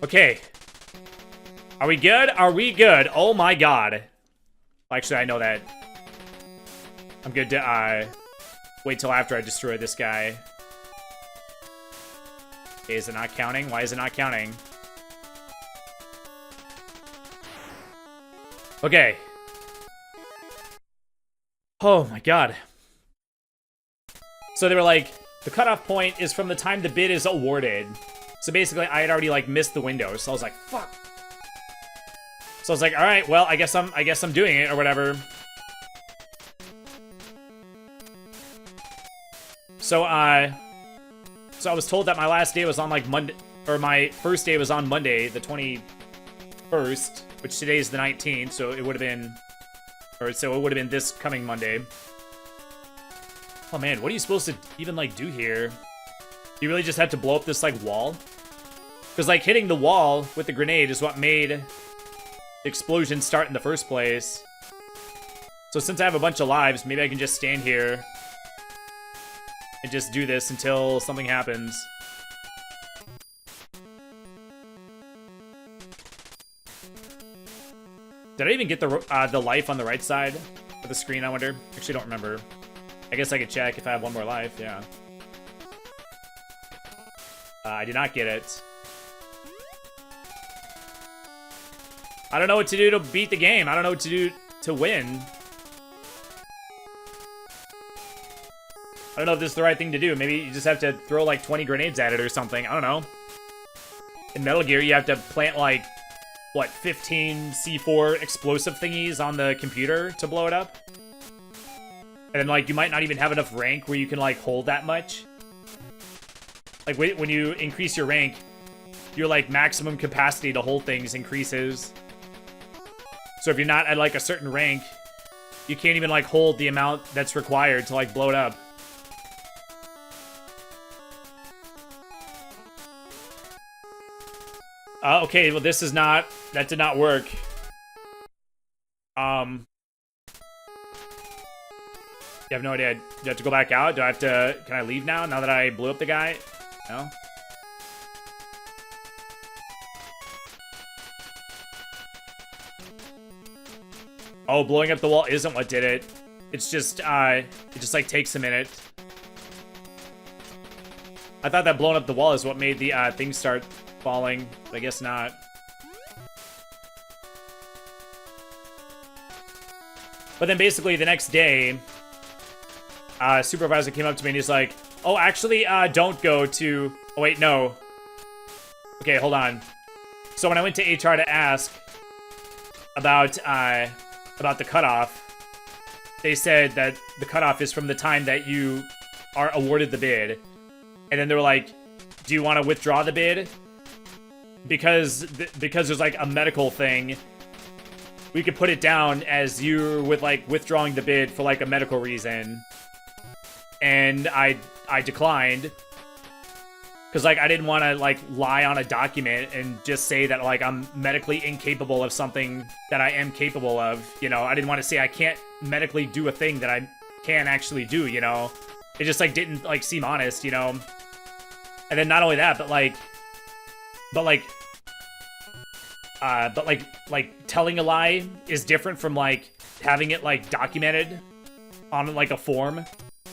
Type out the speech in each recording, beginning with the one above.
Okay. Are we good? Are we good? Oh my god. Actually, I know that. I'm good to, wait till after I destroy this guy. Okay, is it not counting? Why is it not counting? Okay. Oh my god. So they were like, the cutoff point is from the time the bid is awarded. So basically, I had already, like, missed the window. So I was like, fuck. So I was like, all right, well, I guess I'm doing it or whatever. So I was told that my last day was on like Monday, or my first day was on Monday, the 21st, which today is the 19th, so it would have been, this coming Monday. Oh man, what are you supposed to even like do here? You really just have to blow up this like wall? Because like hitting the wall with the grenade is what made the explosion start in the first place. So since I have a bunch of lives, maybe I can just stand here and just do this until something happens. Did I even get the life on the right side of the screen, I wonder? Actually, don't remember. I guess I could check if I have one more life, yeah. I did not get it. I don't know what to do to beat the game. I don't know what to do to win. I don't know if this is the right thing to do. Maybe you just have to throw like 20 grenades at it or something. I don't know. In Metal Gear, you have to plant like, what, 15 C4 explosive thingies on the computer to blow it up? And then like, you might not even have enough rank where you can like hold that much. Like when you increase your rank, your like maximum capacity to hold things increases. So if you're not at like a certain rank, you can't even like hold the amount that's required to like blow it up. Okay, well this is not, that did not work. You have no idea. Do you have to go back out? Do I have to, can I leave now that I blew up the guy? No? Oh, blowing up the wall isn't what did it. It's just, it just like takes a minute. I thought that blowing up the wall is what made the thing start falling, but I guess not. But then basically the next day, supervisor came up to me and he's like, oh, actually, don't go to, oh wait, no. Okay, hold on. So when I went to HR to ask about the cutoff, they said that the cutoff is from the time that you are awarded the bid. And then they were like, do you want to withdraw the bid? Because there's like a medical thing, we could put it down as you with like withdrawing the bid for like a medical reason. And I declined. Because like I didn't want to like lie on a document and just say that like I'm medically incapable of something that I am capable of, you know. I didn't want to say I can't medically do a thing that I can actually do, you know. It just like didn't like seem honest, you know. And then not only that, but telling a lie is different from like having it like documented on like a form,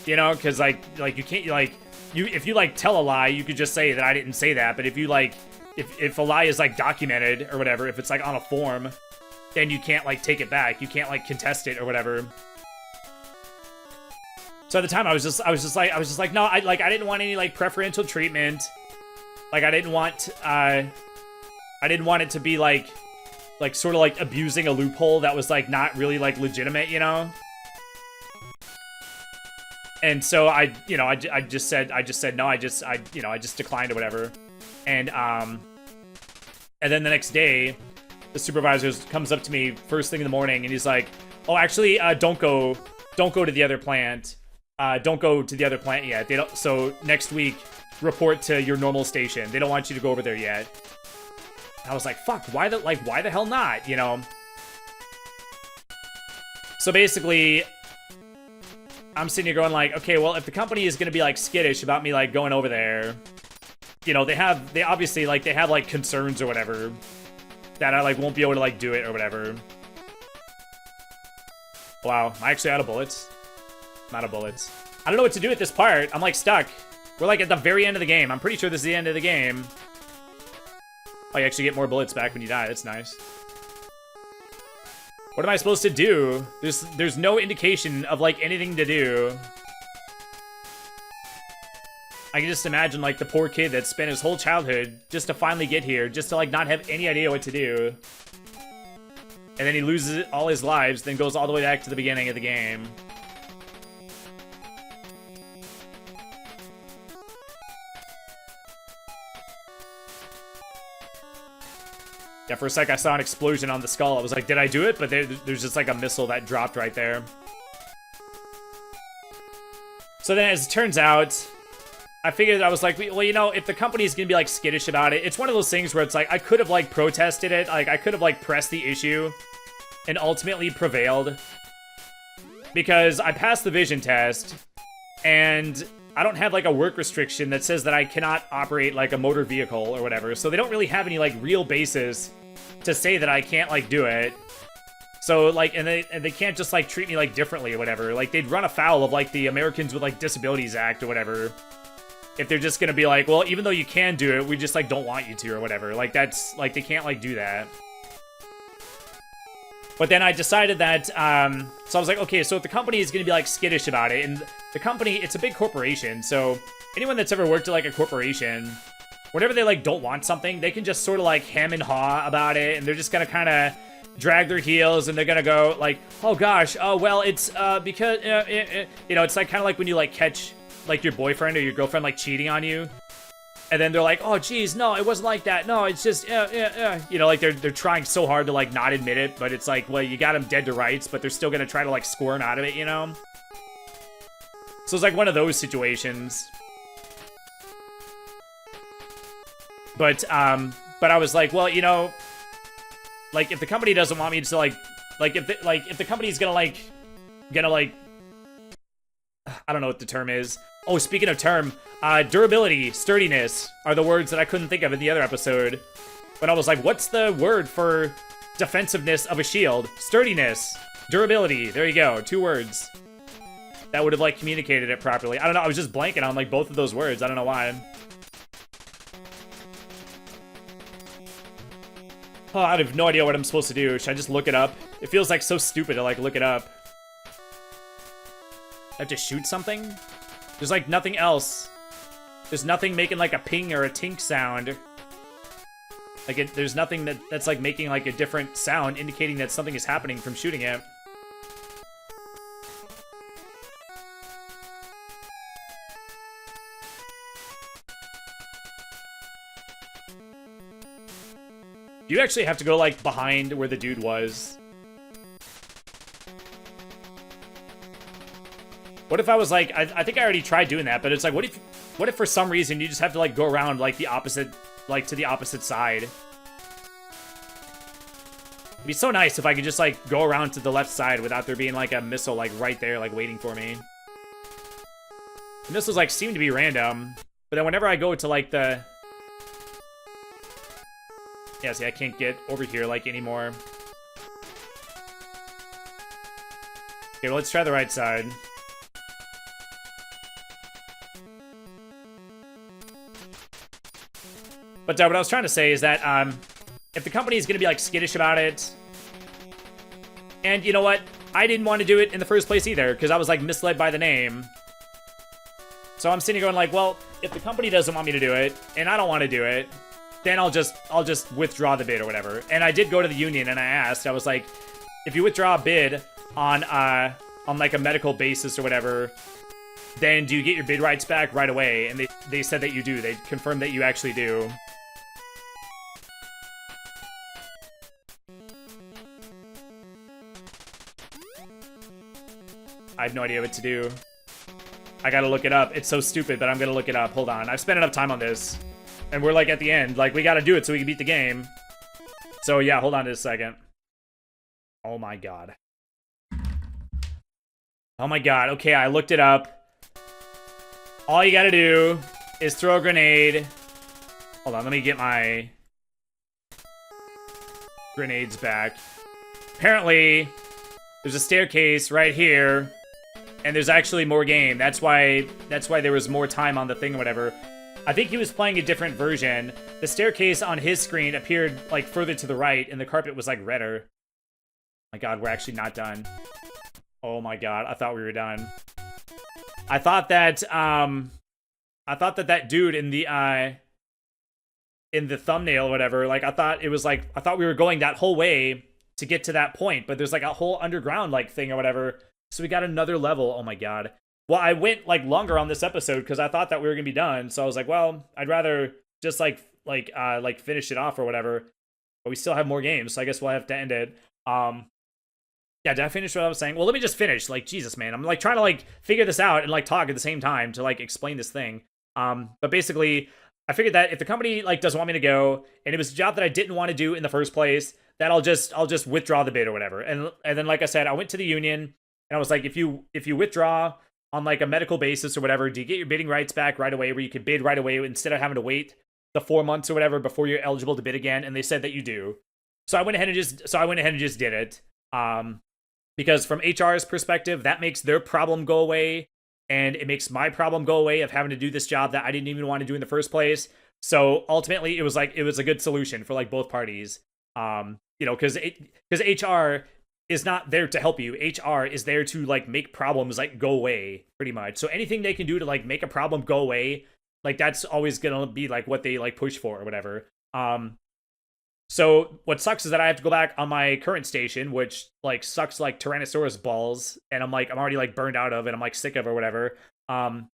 you know, because like you can't like if you like tell a lie, you could just say that I didn't say that. But if you like if a lie is like documented or whatever, if it's like on a form, then you can't like take it back. You can't like contest it or whatever. So at the time I was just like no, I didn't want any like preferential treatment. Like I didn't want it to be like sort of like abusing a loophole that was like not really like legitimate, you know? And so I just said no, I just declined or whatever. And then the next day, the supervisor comes up to me first thing in the morning and he's like, "Oh, actually, don't go to the other plant. Don't go to the other plant yet. They don't. So next week, report to your normal station. They don't want you to go over there yet." I was like, fuck, why the hell not, you know? So basically, I'm sitting here going like, okay, well, if the company is going to be like skittish about me like going over there, you know, they obviously, like, they have, like, concerns or whatever that I, like, won't be able to, like, do it or whatever. Wow, am I actually out of bullets? I'm out of bullets. I don't know what to do at this part. I'm, like, stuck. We're, like, at the very end of the game. I'm pretty sure this is the end of the game. Oh, you actually get more bullets back when you die. That's nice. What am I supposed to do? There's no indication of, like, anything to do. I can just imagine, like, the poor kid that spent his whole childhood just to finally get here, just to, like, not have any idea what to do. And then he loses all his lives, then goes all the way back to the beginning of the game. Yeah, for a sec I saw an explosion on the skull. I was like, did I do it? But there's just like a missile that dropped right there. So then as it turns out, I figured, I was like, well, you know, if the company's gonna be like skittish about it, it's one of those things where it's like, I could have like protested it. Like I could have like pressed the issue and ultimately prevailed. Because I passed the vision test and I don't have like a work restriction that says that I cannot operate like a motor vehicle or whatever. So they don't really have any like real basis to say that I can't like do it. So like, and they can't just like treat me like differently or whatever. Like they'd run afoul of like the Americans with like Disabilities Act or whatever. If they're just gonna be like, well, even though you can do it, we just like don't want you to or whatever. Like that's like, they can't like do that. But then I decided that, so I was like, okay, so if the company is going to be, like, skittish about it, and the company, it's a big corporation, so anyone that's ever worked at, like, a corporation, whenever they, like, don't want something, they can just sort of, like, hem and haw about it, and they're just going to kind of drag their heels, and they're going to go, like, oh, gosh, oh, well, it's, because, you know, it's, like, kind of like when you, like, catch, like, your boyfriend or your girlfriend, like, cheating on you. And then they're like, oh, geez, no, it wasn't like that. No, it's just, you know, like, they're trying so hard to, like, not admit it. But it's like, well, you got them dead to rights, but they're still going to try to, like, squirm out of it, you know? So it's like one of those situations. But I was like, well, you know, like, if the company doesn't want me to, like, if the company's gonna, like, I don't know what the term is. Oh, speaking of term, durability, sturdiness are the words that I couldn't think of in the other episode. But I was like, what's the word for defensiveness of a shield? Sturdiness, durability, there you go, 2 words. That would have, like, communicated it properly. I don't know, I was just blanking on, like, both of those words, I don't know why. Oh, I have no idea what I'm supposed to do. Should I just look it up? It feels, like, so stupid to, like, look it up. I have to shoot something? There's, like, nothing else. There's nothing making, like, a ping or a tink sound. Like, there's nothing that's, like, making, like, a different sound indicating that something is happening from shooting it. You actually have to go, like, behind where the dude was. What if I was like, I think I already tried doing that, but it's like, what if for some reason you just have to like go around like the opposite, like to the opposite side? It'd be so nice if I could just like go around to the left side without there being like a missile like right there, like waiting for me. The missiles like seem to be random, but then whenever I go to like the, yeah, see, I can't get over here like anymore. Okay, well, let's try the right side. But what I was trying to say is that if the company is going to be like skittish about it, and you know what, I didn't want to do it in the first place either because I was like misled by the name. So I'm sitting here going like, well, if the company doesn't want me to do it and I don't want to do it, then I'll just withdraw the bid or whatever. And I did go to the union and I asked, I was like, if you withdraw a bid on like a medical basis or whatever, then do you get your bid rights back right away? And they said that you do. They confirmed that you actually do. I have no idea what to do. I gotta look it up. It's so stupid, but I'm gonna look it up. Hold on. I've spent enough time on this. And we're like at the end. Like, we gotta do it so we can beat the game. So yeah, hold on just a second. Oh my god. Oh my god. Okay, I looked it up. All you gotta do is throw a grenade Hold on, let me get my grenades back. Apparently, there's a staircase right here, and there's actually more game. That's why there was more time on the thing or whatever. I think he was playing a different version. The staircase on his screen appeared, like, further to the right, and the carpet was, like, redder. Oh my god, we're actually not done. Oh my god, I thought we were done. I thought that that dude in the thumbnail or whatever, like, I thought we were going that whole way to get to that point, but there's, like, a whole underground, like, thing or whatever. So we got another level. Oh my god. Well, I went, like, longer on this episode because I thought that we were gonna be done. So I was like, well, I'd rather just, like, finish it off or whatever. But we still have more games, so I guess we'll have to end it. Yeah, did I finish what I was saying? Well, let me just finish. Like, Jesus, man. I'm, like, trying to, like, figure this out and, like, talk at the same time to, like, explain this thing. But basically, I figured that if the company, like, doesn't want me to go, and it was a job that I didn't want to do in the first place, that I'll just withdraw the bid or whatever. And then, like I said, I went to the union, and I was like, if you withdraw on, like, a medical basis or whatever, do you get your bidding rights back right away, where you can bid right away instead of having to wait the 4 months or whatever before you're eligible to bid again? And they said that you do. So I went ahead and just did it. Because from HR's perspective, that makes their problem go away, and it makes my problem go away of having to do this job that I didn't even want to do in the first place. So ultimately, it was a good solution for, like, both parties. Because HR is not there to help you. HR is there to, like, make problems, like, go away, pretty much. So anything they can do to, like, make a problem go away, like, that's always gonna be, like, what they, like, push for or whatever. So what sucks is that I have to go back on my current station, which, like, sucks like Tyrannosaurus balls, and I'm already, like, burned out of it, I'm, like, sick of or whatever. But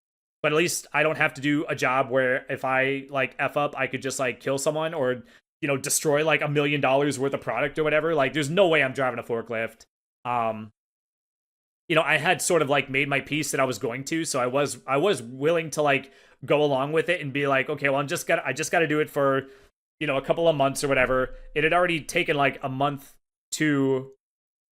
at least I don't have to do a job where if I, like, F up, I could just, like, kill someone or, you know, destroy, like, $1 million worth of product or whatever. Like, there's no way I'm driving a forklift. You know, I had sort of, like, made my peace that I was going to, so I was willing to, like, go along with it and be like, okay, well, I just gotta do it for, you know, a couple of months or whatever. It had already taken, like, a month to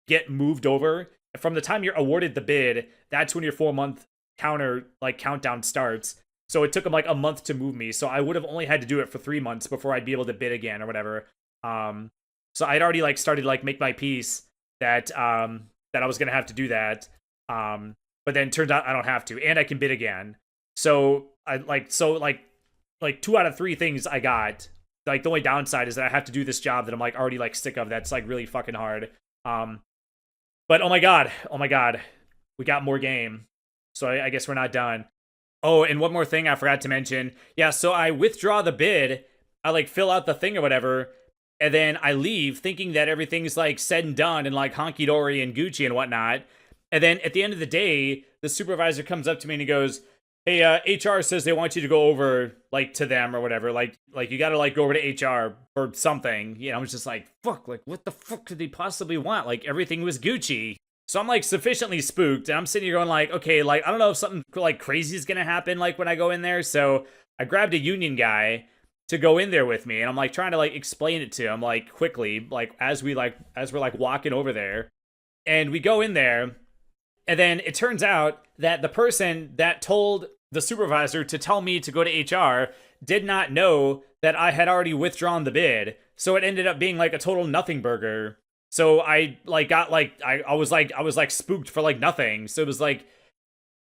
get moved over. From the time you're awarded the bid, that's when your 4-month countdown starts. So it took them, like, a month to move me. So I would have only had to do it for 3 months before I'd be able to bid again or whatever. So I'd already, like, started to, like, make my peace that I was gonna have to do that. But then turns out I don't have to, and I can bid again. So I like 2 out of 3 things I got. Like, the only downside is that I have to do this job that I'm, like, already, like, sick of. That's, like, really fucking hard. But oh my god, we got more game. So I guess we're not done. Oh, and one more thing I forgot to mention. Yeah, so I withdraw the bid. I, like, fill out the thing or whatever, and then I leave thinking that everything's, like, said and done and, like, honky-dory and Gucci and whatnot. And then at the end of the day, the supervisor comes up to me and he goes, hey, HR says they want you to go over, like, to them or whatever. Like you gotta, like, go over to HR for something. You know, I was just like, fuck, like, what the fuck could they possibly want? Like, everything was Gucci. So I'm, like, sufficiently spooked, and I'm sitting here going, like, okay, like, I don't know if something, like, crazy is gonna happen, like, when I go in there. So I grabbed a union guy to go in there with me, and I'm, like, trying to, like, explain it to him, like, quickly, like, as we're, like, walking over there. And we go in there, and then it turns out that the person that told the supervisor to tell me to go to HR did not know that I had already withdrawn the bid. So it ended up being, like, a total nothing burger. So I, like, got, like, I was spooked for, like, nothing. So it was, like,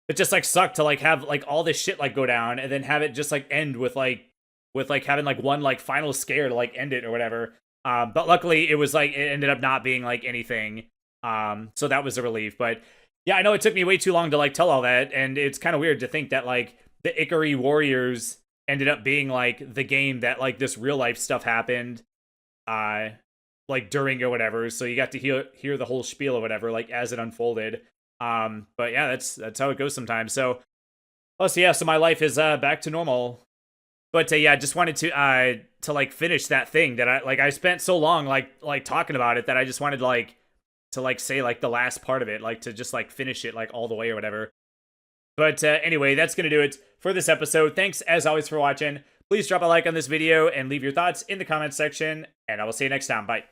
it just, like, sucked to, like, have, like, all this shit, like, go down and then have it just, like, end with having, like, one, like, final scare to, like, end it or whatever. But luckily it was, like, it ended up not being, like, anything. So that was a relief. But yeah, I know it took me way too long to, like, tell all that, and it's kind of weird to think that, like, the Ikari Warriors ended up being, like, the game that, like, this real life stuff happened, like, during or whatever. So you got to hear the whole spiel or whatever, like, as it unfolded. But yeah, that's how it goes sometimes. So, so my life is back to normal. But yeah, I just wanted to like finish that thing that I spent so long like talking about it that I just wanted to say like the last part of it, like to just like finish it like all the way or whatever. But anyway, that's gonna do it for this episode. Thanks as always for watching. Please drop a like on this video and leave your thoughts in the comments section, and I will see you next time. Bye.